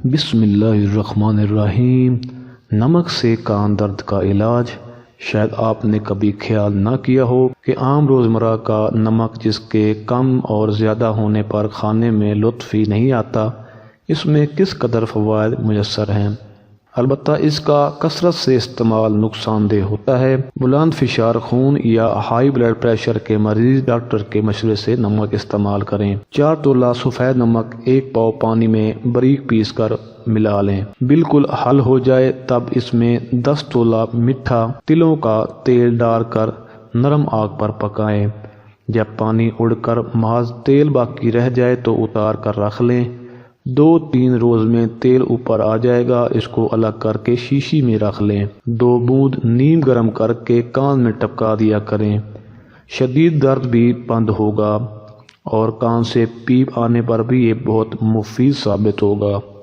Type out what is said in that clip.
بسم اللہ الرحمن الرحیم۔ نمک سے کان درد کا علاج۔ شاید آپ نے کبھی خیال نہ کیا ہو کہ عام روزمرہ کا نمک جس کے کم اور زیادہ ہونے پر کھانے میں لطف ہی نہیں آتا، اس میں کس قدر فوائد میسر ہیں۔ البتہ اس کا کثرت سے استعمال نقصان دہ ہوتا ہے۔ بلند فشار خون یا ہائی بلڈ پریشر کے مریض ڈاکٹر کے مشورے سے نمک استعمال کریں۔ 4 تولہ سفید نمک 1 پاؤ پانی میں باریک پیس کر ملا لیں۔ بالکل حل ہو جائے تب اس میں 10 تولہ میٹھا تلوں کا تیل ڈال کر نرم آگ پر پکائیں۔ جب پانی اڑ کر محض تیل باقی رہ جائے تو اتار کر رکھ لیں۔ 2-3 روز میں تیل اوپر آ جائے گا۔ اس کو الگ کر کے شیشی میں رکھ لیں۔ 2 بوند نیم گرم کر کے کان میں ٹپکا دیا کریں۔ شدید درد بھی بند ہوگا اور کان سے پیپ آنے پر بھی یہ بہت مفید ثابت ہوگا۔